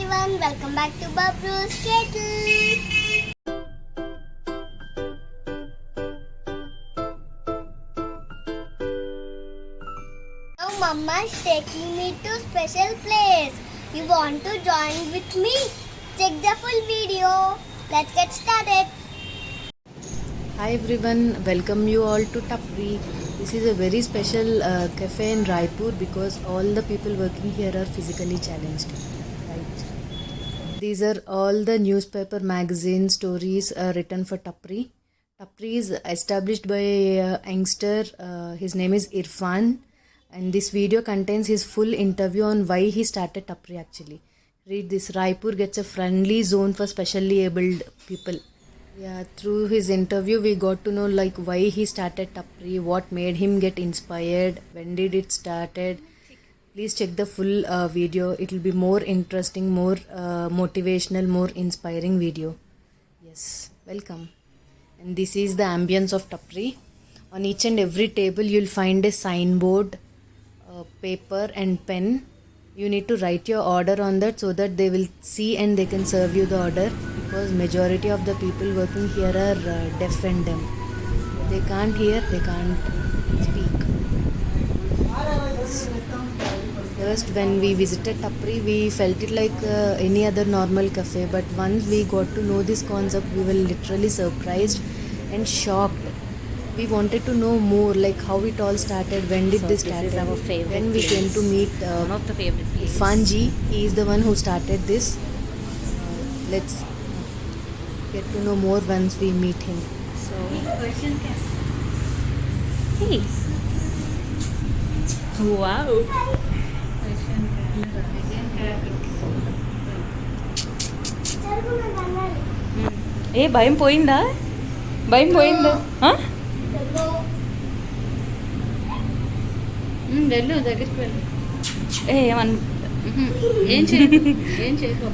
everyone, welcome back to Babru's Kettle. Now Mama is taking me to special place. You want to join with me? Check the full video. Let's get started. Hi everyone, welcome you all to Tapri. This is a very special cafe in Raipur because all the people working here are physically challenged. Right. These are all the newspaper, magazine stories written for Tapri. Tapri is established by a youngster. His name is Irfan, and this video contains his full interview on why he started Tapri actually. Read this. Raipur gets a friendly zone for specially abled people. Yeah, through his interview we got to know like why he started Tapri, what made him get inspired, when did it started. Please check the full video. It will be more interesting, more motivational, more inspiring video. Yes, welcome. And this is the ambience of Tapri. On each and every table you will find a signboard, paper and pen. You need to write your order on that so that they will see and they can serve you the order, because majority of the people working here are deaf and dumb. They can't hear, they can't speak. First when we visited Tapri, we felt it like any other normal cafe, but once we got to know this concept, we were literally surprised and shocked. We wanted to know more, like how it all started, when did this start. This is our favorite Then we came to meet one of the favorite places. Fanji. He is the one who started this. Let's get to know more once we meet him. So, hey. Wow. ఏ భయం పోయిందా వెళ్ళు దగ్గరికి వెళ్ళు ఏ ఏమన్ ఏం చేయకు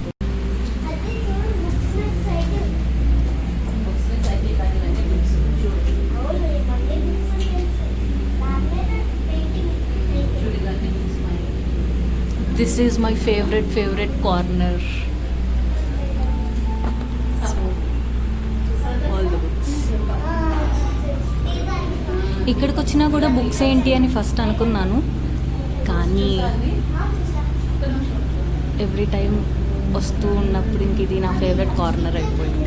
this is my favourite corner. ఇక్కడికి వచ్చినా కూడా బుక్స్ ఏంటి అని ఫస్ట్ అనుకున్నాను, కానీ ఎవ్రీ టైం వస్తూ ఉన్నప్పుడు ఇంక ఇది నా ఫేవరెట్ కార్నర్ అయిపోయింది.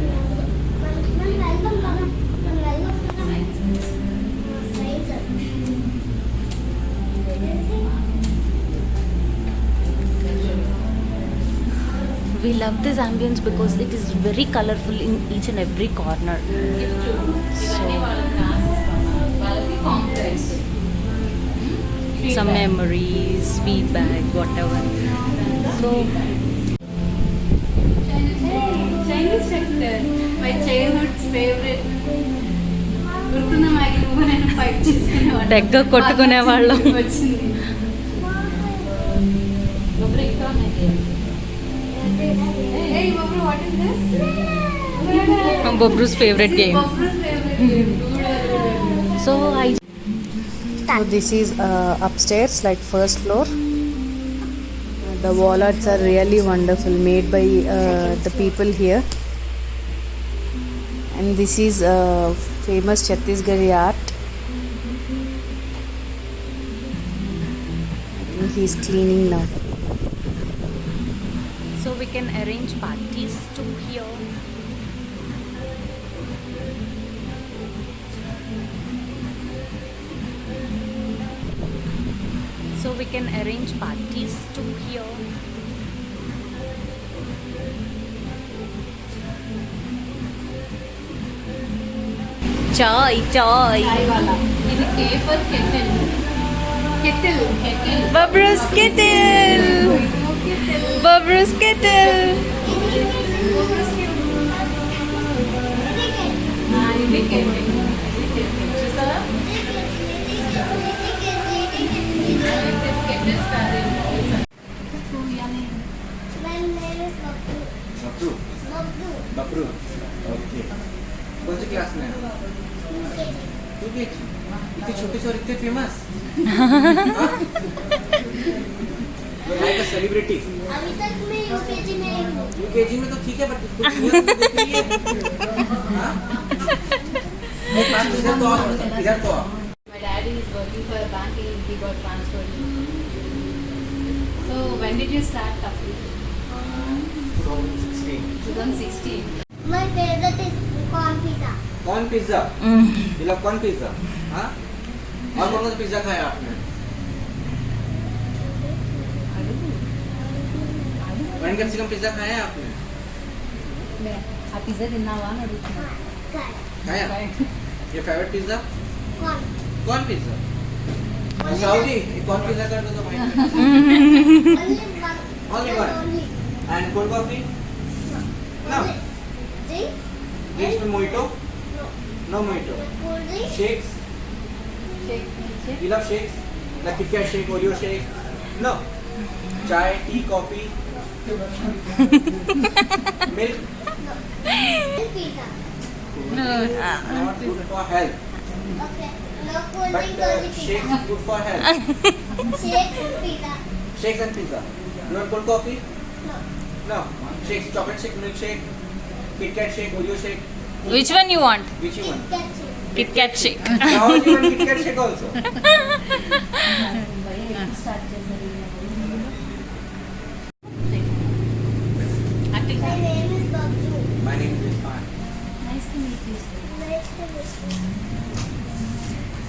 We love this ambience because it is very colorful in each and every corner. So, some memories, feedback, whatever. So, Chinese sector, my childhood's favorite. గుర్తున్న మ్యాగీ నువ్వు నేను ఫైట్ చేసుకునేవాళ్ళం, తెగ కొట్టుకునే వాళ్ళం. వచ్చింది. Hey, Babru, what is this? Babru's favorite game. Babru's favorite game. So So this is upstairs, like first floor. The wall arts are really wonderful, made by the people here. And this is famous Chhattisgarhi art. And he's cleaning now. So we can arrange parties to here. So we can arrange parties to here. Chai. ఇది కేఫర్ kettle. Babru's kettle. Babru's kettle. ఇది kettle. చూసారా? Kettle star. My name is Babru. Babru okay कौन सी class में तू भी इतनी छोटी सी और इतने फेमस लाइक अ सेलिब्रिटी अभी तक मैं यूकेजी में केजी में तो ठीक है, बट कुछ दुनिया तो देख रही है। हाँ? एक बात इधर तो आओ, इधर तो आओ। My daddy is working for a banking. He got transferred. So when did you start Tapri? 2016. 2016. My favorite is corn pizza. कौन पिज्जा? You love कौन पिज्जा? हाँ? और कौन सा पिज्जा खाया आपने? वन कैप्सिकम पिज्जा खाया है आपने? ఆ పిజ్జా తిన్నావా అని అడుగుతున్నా. खाया? ये फेवरेट पिज्जा? Corn. कौन पिज्जा? साउदी, कौन पिज्जा कर दो तो भाई। Only one. Only one. Only. And cold coffee? No. Only. Drinks? Drinks में mojito? No. No mojito. Cold drinks? Shakes? You love shakes? Like Kit Kat shake, Oreo shake? No. Chai, tea, coffee? Milk? No. Pizza. Not good for health. Okay. No cold But drinks, only shakes pizza. is good for health. Shakes and pizza. Shakes and pizza. You want cold coffee? No. No. Shakes, chocolate shake, milkshake, Kit Kat shake, Oreo shake. Which one you want? Which you want? Cat shake. KitKat shake. Now you want Kit Kat shake also. My name is Babju. My name is Irfan. Nice to meet you, sir. Nice to meet you.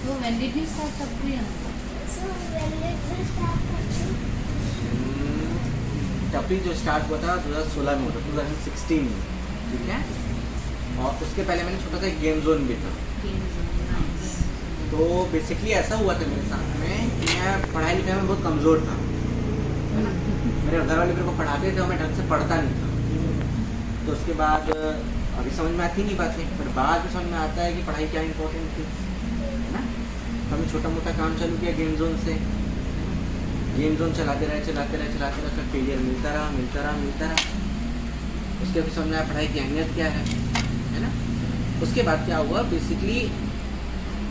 So when did you start Tapri? So when did you start cooking? टपरी जो start हुआ था 2016 में हुआ था, 2016 में, ठीक है। और उसके पहले मैंने छोटा सा एक गेम जोन भी था। तो बेसिकली ऐसा हुआ था मेरे साथ में कि मैं पढ़ाई लिखाई में बहुत कमज़ोर था, है ना। मेरे घर वाले मेरे को पढ़ाते थे और मैं ढंग से पढ़ता नहीं था। तो उसके बाद अभी समझ में आती नहीं बातें, पर बाद में समझ में आता है कि पढ़ाई क्या इंपॉर्टेंट थी, है ना। तो हमने छोटा मोटा काम चालू किया गेम जोन से। गेम जोन चलाते रहे फिर फेलियर मिलता रहा। उसके फिर समझ में आया पढ़ाई की अहमियत क्या है ना। उसके बाद क्या हुआ, बेसिकली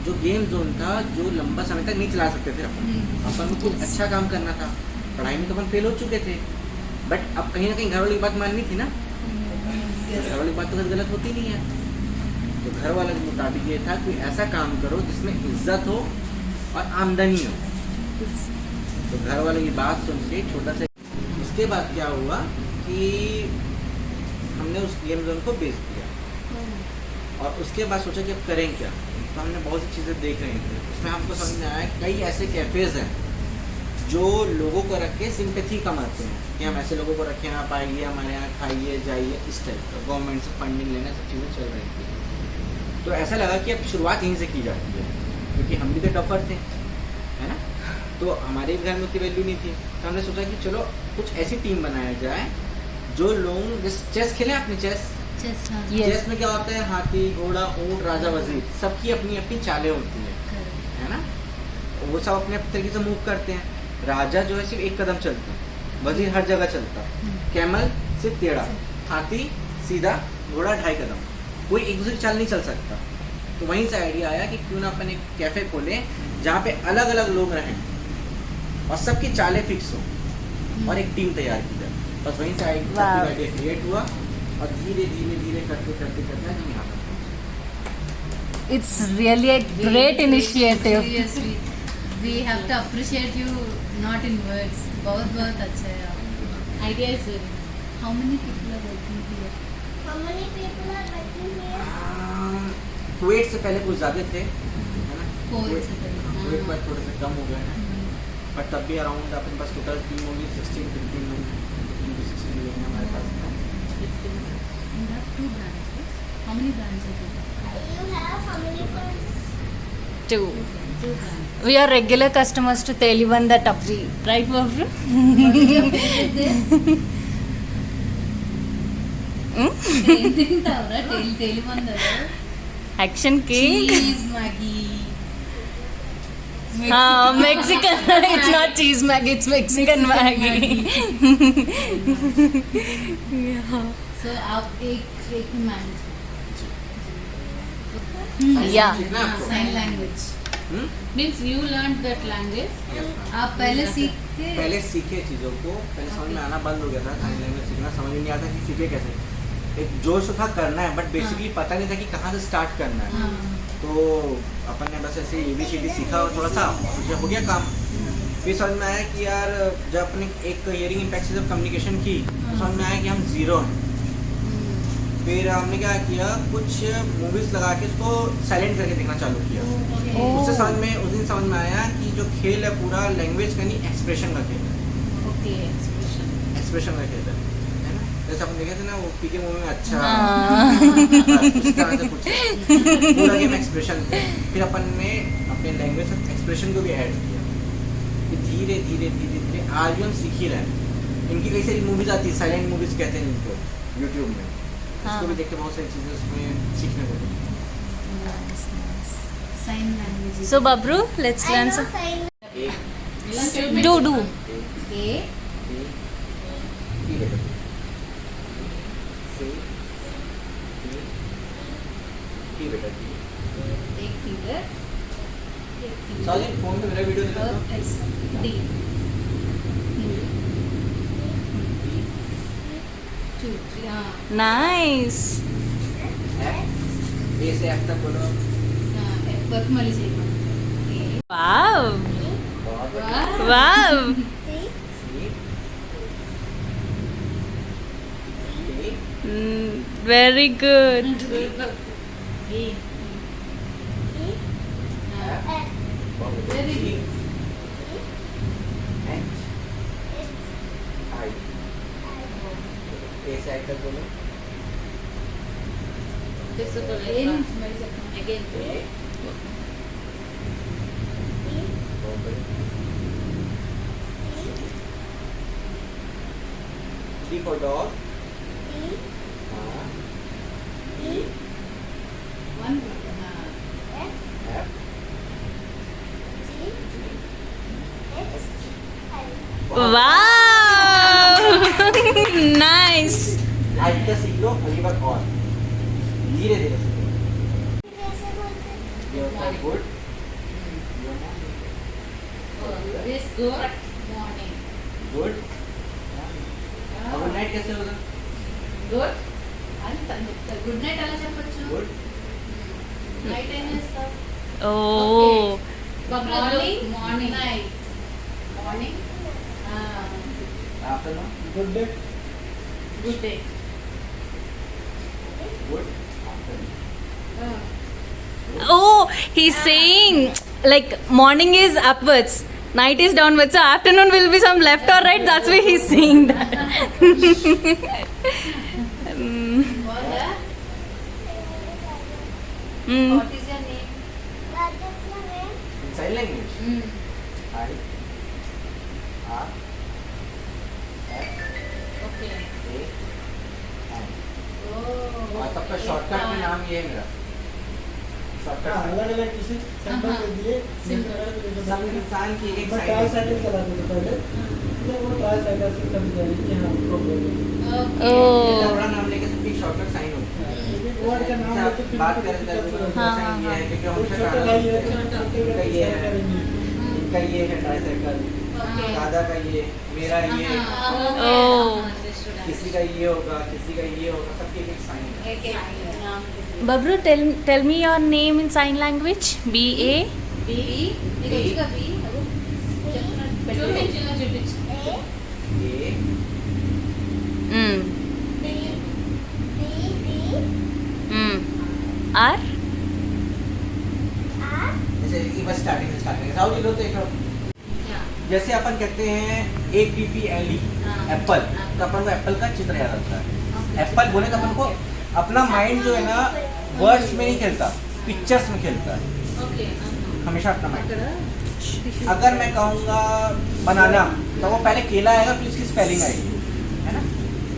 जो गेम जोन था जो लंबा समय तक नहीं चला सकते थे अपन को कुछ अच्छा काम करना था। पढ़ाई में तो अपन फेल हो चुके थे, बट अब कहीं ना कहीं घर वालों की बात माननी थी ना। घर वालों की बात तो गलत होती नहीं है। तो घर वालों के मुताबिक ये था कि ऐसा काम करो जिसमें इज्जत हो और आमदनी हो। तो घर वालों की बात सुन के छोटा सा उसके बाद क्या हुआ कि हमने उस गेम जोन को बेच दिया। और उसके बाद सोचा कि अब करें क्या। तो हमने बहुत सी चीज़ें देख रहे थे, उसमें हमको समझ में आया कई ऐसे कैफ़ेज़ हैं जो लोगों को रख के सिंपैथी कमाते हैं कि हम ऐसे लोगों को रखें, आप आइए हमारे यहाँ खाइए जाइए, इस टाइप का गवर्नमेंट से फंडिंग लेना सब चीज़ें चल रही थी। तो ऐसा लगा कि अब शुरुआत यहीं से की जाती है, क्योंकि हम भी तो टफर थे, है ना। तो हमारे घर में उतनी वैल्यू नहीं थी। तो हमने सोचा कि चलो कुछ ऐसी टीम बनाया जाए जो लोग चेस खेले। आपने चेस चेस में क्या होता है, हाथी घोड़ा ऊंट राजा वजीर सबकी अपनी अपनी चालें होती है ना। वो सब अपने तरीके से मूव करते हैं। राजा जो है सिर्फ एक कदम चलता, वजीर हर जगह चलता, कैमल सिर्फ टेढ़ा, हाथी सीधा, घोड़ा 2.5 कदम। कोई एक दूसरे की चाल नहीं चल सकता। तो वहीं से आइडिया आया कि क्यों ना अपन एक कैफ़े खोलें जहाँ पे अलग अलग लोग रहें और सबकी चालें फिक्स हो और एक टीम तैयार की जाए। बस वहीं से आइडिया क्रिएट हुआ और धीरे धीरे करते हम यहाँ पर पहुँचे। It's really a great initiative. Seriously, we have to appreciate you, not in words. बहुत अच्छा है आप. Idea is good. How many people are working here? How many people are working here? Kuwait से पहले कुछ ज़्यादा थे, है ना। कुवैत से पहले, हाँ। कुवैत पर थोड़े से कम हो गए हैं, बट तब भी अराउंड अपने पास टोटल टीम होगी 16-15 लोग, 15-16 लोग हैं हमारे पास। You have 2 branches. How many branches do you have? You have how many friends? 2. 2 branches. We are regular customers to Telivanda Tapri, right, Babru? ఏం తింటావురా తెలివందరు? Action cake. Cheese Maggi. Mexican. It's not cheese Maggi, it's Mexican Maggi. So आप एक manage Yeah. सीखना है आपको? Sign language. Hmm? Means you learn that language, आप पहले सीखते पहले सीखे चीज़ों को, पहले समझ में आना बंद हो गया था, साइन लैंग्वेज सीखना समझ में नहीं आता कि सीखे कैसे। एक जोश था करना है, बट बेसिकली पता नहीं था कि कहाँ से स्टार्ट करना है। तो अपन ने बस ऐसे ABCD सीखा और थोड़ा सा मुझे हो गया काम। फिर समझ में आया कि यार जब अपने एक हियरिंग इम्पैक्ट से जब कम्युनिकेशन की तो समझ में आया कि हम ज़ीरो हैं। फिर हमने क्या किया, कुछ मूवीज़ लगा के उसको साइलेंट करके देखना चालू किया। उससे समझ में उस दिन समझ में आया कि जो खेल है पूरा लैंग्वेज का नहीं, एक्सप्रेशन का खेल है। ओके, एक्सप्रेशन का खेल है ना। जैसे अपन देखे थे ना वो पीके मूवी में, अच्छा हाँ। बस उस तरह से कुछ पूरा गेम एक्सप्रेशन थे। फिर अपन ने अपने लैंग्वेज एक्सप्रेशन को भी ऐड किया। फिर धीरे धीरे धीरे धीरे आज भी हम सीख ही रहे हैं। इनकी कई सारी मूवीज आती है, साइलेंट मूवीज कहते हैं इनको यूट्यूब में, उसको भी देख के बहुत सारी चीज़ें उसमें सीखने को मिली। Sign language. So Babru, let's I learn know some. sign. एक Do. ए टी बेटा सी टी बेटा टी। एक फिंगर, साजिद फोन पे मेरा वीडियो दिखा और दो। एस डी, 2 3 हाँ Nice. ए से एफ तक बोलो। हाँ, एफ वर्क मली चाहिए। Wow. बहुत बढ़िया। Wow. See? C T Very good. A F F. बहुत बढ़िया। Very जी good. एच आई ए से आई तक बोलो। एन मली सकता अगेन। ए बहुत बढ़िया। D for dog. हाँ ई वन हाँ एफ Wow. Nice. आज का सीख लो, अगली बार और धीरे धीरे सीखो। ये होता है good. This good morning, good. Good night कैसे होगा? గుడ్ అని తను చెప్తారు. గుడ్ నైట్ అలా చెప్పొచ్చు. गुड నైట్ ఏం చేస్తావు? Oh. Morning morning night morning afternoon good day. Good day. Good afternoon. Oh, he's saying like morning is upwards, night is downwards. So afternoon will be some left or right. That's why he's saying that. బాగుందా? Mm. What is your name? In sign language I R F okay. A N. O और सबका shortcut में नाम ये है मेरा shortcut. अलग अलग किसी सेंटर हाँ, के दिए सिंपल। सब इंसान की एक मैं ट्राई साइड साइकिल चलाते थे पहले, फिर वो ट्राई साइकिल से समझ गया कि हाँ प्रॉब्लम है। ఓకే. Oh. बड़ा नाम लेके सबकी शॉर्टकट साइन होती है। लेकिन वर्ड का नाम जैसे आप लेते फिर बात पता करते चलता हैं, है। हाँ, साइन ये है क्योंकि कोई हमसे छोटा भाई है तो छोटे इनका का ये शेयर है, करेंगे। इनका ये है ट्राईसाइकिल, ఓకే. दादा का ये, मेरा ये, Oh. किसी का ये होगा, किसी का ये होगा, सबके एक एक साइन है। Babru, tell me your name in sign language. B A. B నీకు వచ్చిగా బి చూపించు చూపించు. ए Mm. Mm. R. जैसे ये बस स्टार्टिंग से स्टार्ट करेंगे। साउथ लो तो एक जैसे अपन कहते हैं APPLE हाँ। एप्पल, तो अपन को एप्पल का चित्र याद आता है। एप्पल बोले तो अपन को अपना माइंड जो है ना वर्ड्स में नहीं खेलता, पिक्चर्स में खेलता है ఓకే. हमेशा अपना माइंड। अगर मैं कहूँगा बनाना तो वो पहले केला आएगा फिर उसकी स्पेलिंग आएगी, है ना।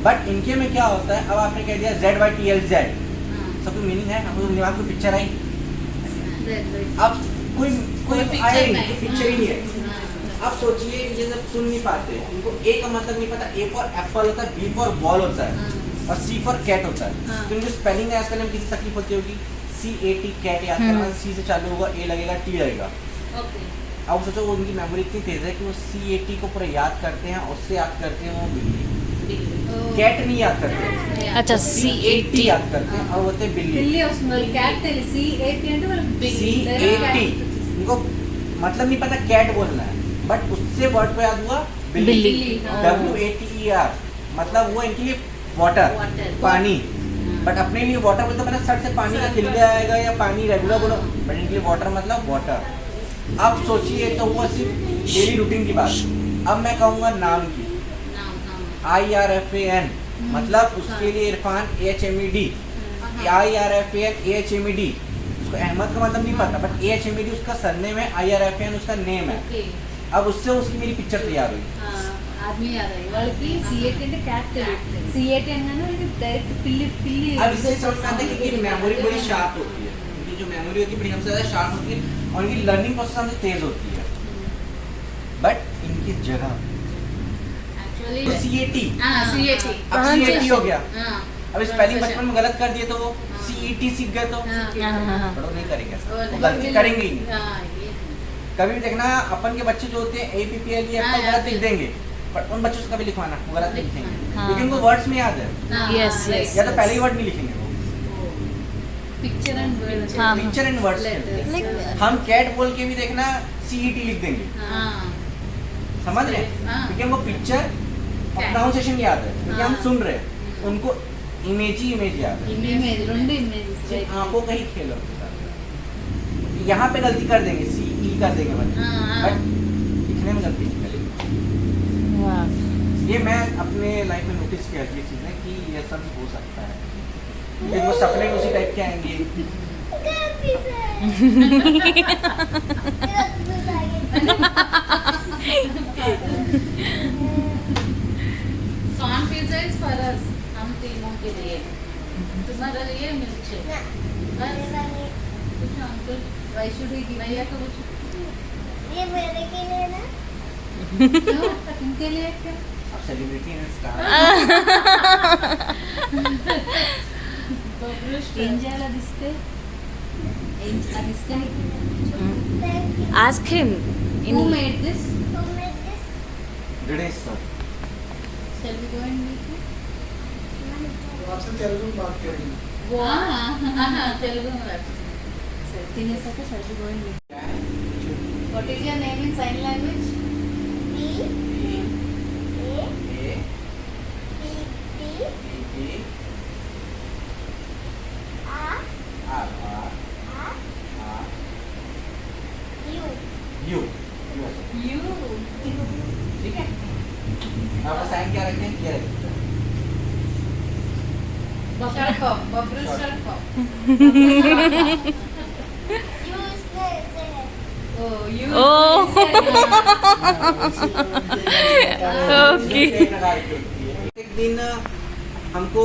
बट इनके में क्या होता है, अब आपने कह दिया ZYTLZ, सब कोई मीनिंग है, आपको दिमाग में पिक्चर आई। अब कोई कोई picture आए नहीं। तो पिक्चर ही नहीं है। अब सोचिए ये सब सुन नहीं पाते, उनको ए का मतलब नहीं पता। ए फॉर एप्पल होता है, बी फॉर बॉल होता है और सी फॉर कैट होता है। हाँ। तो इनको स्पेलिंग है, इसका नाम किसी तकलीफ होती होगी। CAT कैट याद करना, C से चालू होगा, A लगेगा, T लगेगा। अब सोचो वो उनकी मेमोरी इतनी तेज है कि वो CAT को पूरा याद करते हैं, उससे याद करते हैं वो बिल्ली। कैट नहीं याद करते, अच्छा CAT याद करते हैं और वो होते हैं बिल्ली। పిల్లి వస్తుంది వాళ్ళకి క్యాట్ తెలిసి CAT అంటే వాళ్ళకి CAT उनको मतलब नहीं पता कैट बोलना है, बट उससे वर्ड को याद हुआ बिल्ली। WATER मतलब वो इनके लिए वाटर, पानी। बट अपने लिए वाटर बोलते मतलब सर से पानी का खिलने आएगा या पानी रेगुलर बोलो, बट इनके लिए वाटर मतलब वाटर। अब सोचिए तो वो सिर्फ डेली रूटीन की बात। अब मैं कहूँगा नाम की, IRFAN मतलब उसके लिए इरफान, AHMED, IRFAN AHMED। उसको अहमद का मतलब नहीं पता, बट AHMED उसका सरनेम है, IRFAN उसका नेम है। अब उससे उसकी मेरी पिक्चर तैयार हुई। ఆర్మీ యాదవ్ వాళ్ళకి CAT అంటే క్యాట్ తెలియదు, CAT అనగానే వాళ్ళకి డైరెక్ట్ పిల్లి పిల్లి अब इससे समझ में आता है कि इनकी मेमोरी बड़ी शार्प होती है, इनकी जो मेमोरी होती है बड़ी हमसे ज़्यादा शार्प होती है और इनकी लर्निंग प्रोसेस हमसे तेज होती है। बट इनकी जगह యాక్చువల్లీ तो CAT, CAT अब CAT हो गया। हाँ। अब स्पेलिंग बचपन में गलत कर दिए तो वो CET सीख गए तो बड़ों नहीं करेंगे ऐसा। वो गलती करेंगे ही नहीं। कभी भी देखना अपन के बच्चे जो होते हैं APPLE गलत लिख देंगे, पर उन बच्चों से कभी लिखवाना वो गलत नहीं लिखेंगे, क्योंकि उनको वर्ड्स में याद है। यस यस या तो पहले ही वर्ड नहीं लिखेंगे वो, पिक्चर एंड वर्ड हाँ। पिक्चर एंड वर्ड्स हम कैट बोल के भी देखना CET लिख देंगे, समझ रहे हैं? हाँ। क्योंकि हमको पिक्चर और प्रोनाउंसिएशन याद है, क्योंकि हम सुन रहे हैं, उनको इमेज ही इमेज याद है। इमेज రెండు इमेजेस सिर्फ आंखों का ही खेल होता है। यहाँ पे गलती कर देंगे, CE कर देंगे बच्चे, बट लिखने में गलती नहीं करेंगे। ये मैं अपने लाइफ में नोटिस किया ये चीज़ें कि ये सब हो सकता है, क्योंकि वो सपने उसी टाइप के आएंगे। Corn pizza is for us, हम तीनों के लिए, तुम्हारे लिए मिल्क शेक। कुछ uncle why should we give भैया को कुछ ये मेरे के लिए ना, क्यों इनके लिए क्या अब सेलिब्रिटी है स्टार। ఏం చేయాలి అది ఇస్తే అది ఇస్తే thank you. Ask him who made this Who made this? Ganesh sir shall we go and meet him आपसे तेलुगु में बात करेंगे। తెలుగు సరే తినేసాక shall we go and meet what is your name in sign language B A P P R R U you you ठीक है। आपका sign क्या रखें? ये रखें। shut up bubble shut up U is there. oh you Oh. Okay. एक दिन हमको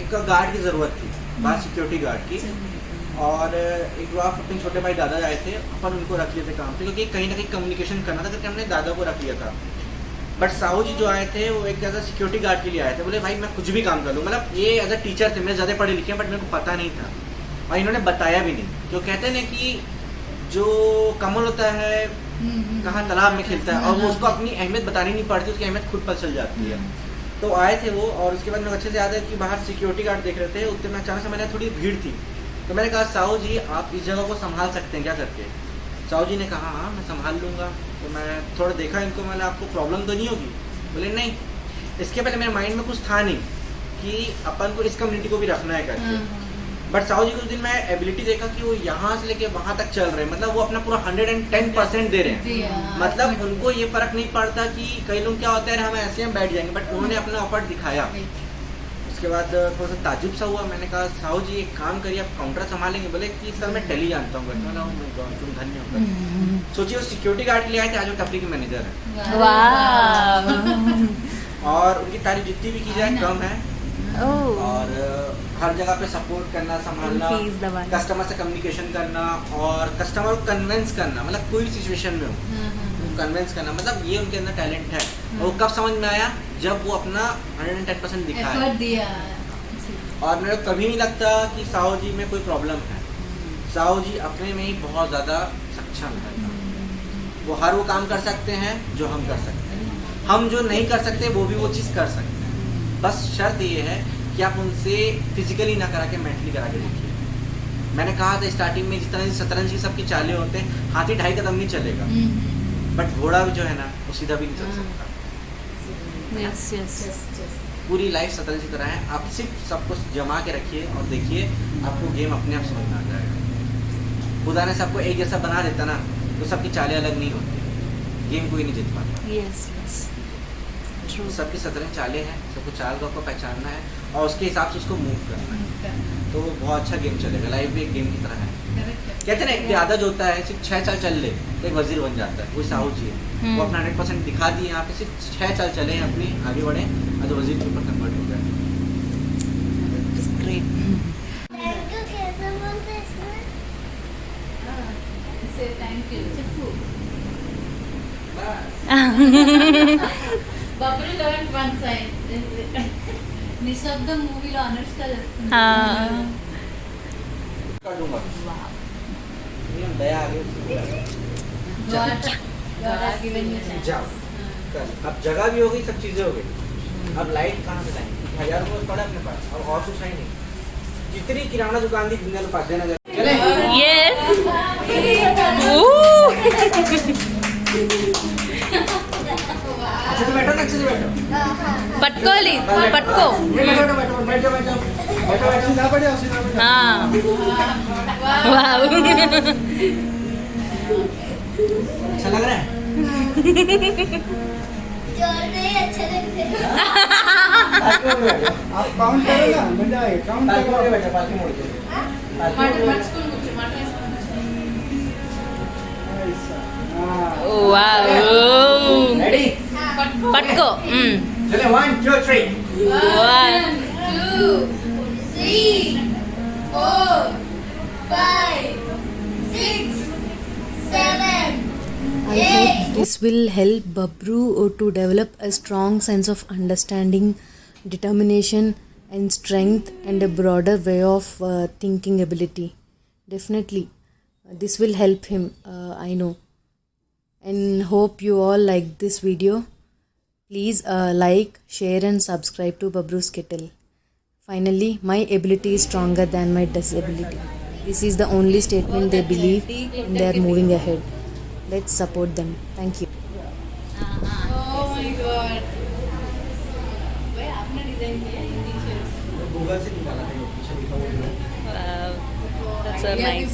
एक गार्ड की ज़रूरत थी, बाहर सिक्योरिटी गार्ड की, और एक बार अपने छोटे भाई दादा आए थे, अपन उनको रख लिए थे काम पे, क्योंकि कहीं ना कहीं कम्युनिकेशन करना था, करके हमने दादा को रख लिया था। बट साहू जी जो आए थे वो एक एज सिक्योरिटी गार्ड के लिए आए थे। बोले भाई मैं कुछ भी काम कर लूँ, मतलब ये एज अ टीचर थे, मैं ज़्यादा पढ़े लिखे हैं, बट मेरे को पता नहीं था और इन्होंने बताया भी नहीं। जो कहते हैं ना कि जो कमल होता है कहाँ तालाब में खिलता है, और वो उसको अपनी अहमियत बतानी नहीं पड़ती, उसकी अहमियत खुद पता चल जाती है। तो आए थे वो, और उसके बाद मेरे को अच्छे से याद है कि बाहर सिक्योरिटी गार्ड देख रहे थे, उतने में अचानक से मैंने थोड़ी भीड़ थी, तो मैंने कहा साहू जी आप इस जगह को संभाल सकते हैं क्या करके। साहू जी ने कहा हाँ मैं संभाल लूँगा। तो मैं थोड़ा देखा इनको, मैंने आपको प्रॉब्लम तो नहीं होगी? बोले नहीं। इसके पहले मेरे माइंड में कुछ था नहीं कि अपन को इस कम्युनिटी को भी रखना है करके। बट साहू जी को उस दिन मैं एबिलिटी देखा कि वो यहाँ से लेके वहाँ तक चल रहे हैं, मतलब वो अपना पूरा 110% दे रहे हैं। मतलब उनको ये फर्क नहीं पड़ता कि कई लोग क्या होता है हम ऐसे हम बैठ जाएंगे, बट उन्होंने अपना एफर्ट दिखाया। उसके बाद थोड़ा सा ताजुब सा हुआ, मैंने कहा साहू जी एक काम करिए आप काउंटर संभालेंगे? बोले कि सर मैं टैली जानता हूँ। तुम धन्य हो। सोचिए वो सिक्योरिटी गार्ड के लिए आए थे, आज वो टपरी के मैनेजर है, वाह और उनकी तारीफ जितनी भी की जाए कम है। ओह और हर जगह पे सपोर्ट करना, संभालना, Please दबाना। कस्टमर से कम्युनिकेशन करना और कस्टमर को कन्विंस करना, मतलब कोई भी सिचुएशन में हो कन्विंस करना, मतलब ये उनके अंदर टैलेंट है। और वो कब समझ में आया? जब वो अपना 110% दिखाया। एफर्ट दिया और मेरे को कभी नहीं लगता कि साहू जी में कोई प्रॉब्लम है, साहू जी अपने में ही बहुत ज़्यादा सक्षम है। वो हर वो काम कर सकते हैं जो हम कर सकते हैं, हम जो नहीं कर सकते वो भी वो चीज़ कर सकते हैं। बस शर्त ये है कि आप उनसे फिजिकली ना करा के मेंटली करा के देखिए। मैंने कहा था स्टार्टिंग में, जिस तरह से शतरंज की सबकी चालें होते हैं, हाथी 2.5 कदम नहीं चलेगा, बट घोड़ा भी जो है ना वो सीधा भी नहीं चल सकता। Yes, yes. पूरी लाइफ शतरंज की तरह है। आप सिर्फ सब कुछ जमा के रखिए और देखिए, आपको गेम अपने आप समझ में आ जाएगा। खुदा ने सबको एक जैसा बना देता ना, तो सबकी चालें अलग नहीं होती, गेम कोई नहीं जीत पाता। Yes, yes. True. सबकी शतरंज चालें हैं, सबको चाल को आपको पहचानना है और उसके हिसाब से उसको मूव करना है, तो वो बहुत अच्छा गेम चलेगा। लाइफ भी एक गेम की तरह है। कहते हैं ना, एक आदत होता है सिर्फ 6 साल चल ले तो एक वजीर बन जाता है। वही साहू जी है, वो अपना 100% दिखा दिए यहाँ पे, सिर्फ 6 साल चले हैं अपनी, आगे बढ़े और तो वजीर के ऊपर कन्वर्ट हो गए। Great. थैंक यू कैसे बोलते हैं इसमें? Say thank you. చెప్పు. Babru learned one side. నిశ్శబ్దం మూవీలో అనుష్క చెప్తుంది. काटूंगा। ये दया आ गई। God has given you chance. जाओ कल, अब जगह भी हो गई, सब चीजें हो गई। अब लाइट कहाँ से लाएंगे? 1000 रुपये पड़ा अपने पास और कुछ है नहीं। जितनी किराना दुकान थी जितने पास देना चले। Yes. Ooh. अच्छे से बैठो ना, अच्छे से बैठो। पटकोली, पटको. बैठो बैठो बैठो बैठो बैठो बैठो बैठो सीधा बैठो सीधा बैठो। हाँ. Wow. अच्छा लग रहा है? जोर नहीं अच्छे लगते हैं। आप काउंट करो ना, मजा आएगा। काउंट पालकी मोड़ के करो। बैठो, पालकी मोड़ के। మర్చుకుని కూర్చో మాట వేసుకుని ऐसा। हाँ। Wow. रेडी? पटको. चले 1 2 3। 1 2 3 4 5, 6, 7, I hope this will help Babru to develop a strong sense of understanding, determination, and strength, and a broader way of thinking ability. Definitely, this will help him, I know. And hope you all like this video. Please like, share, and subscribe to Babru's Kettle. Finally, my ability is stronger than my disability. This is the only statement they believe, and they are moving ahead. Let's support them. Thank you. Oh my god. भाई आपने design किया है T-shirts. Google से निकाला था, ये पीछे लिखा हुआ है। Wow. That's so nice.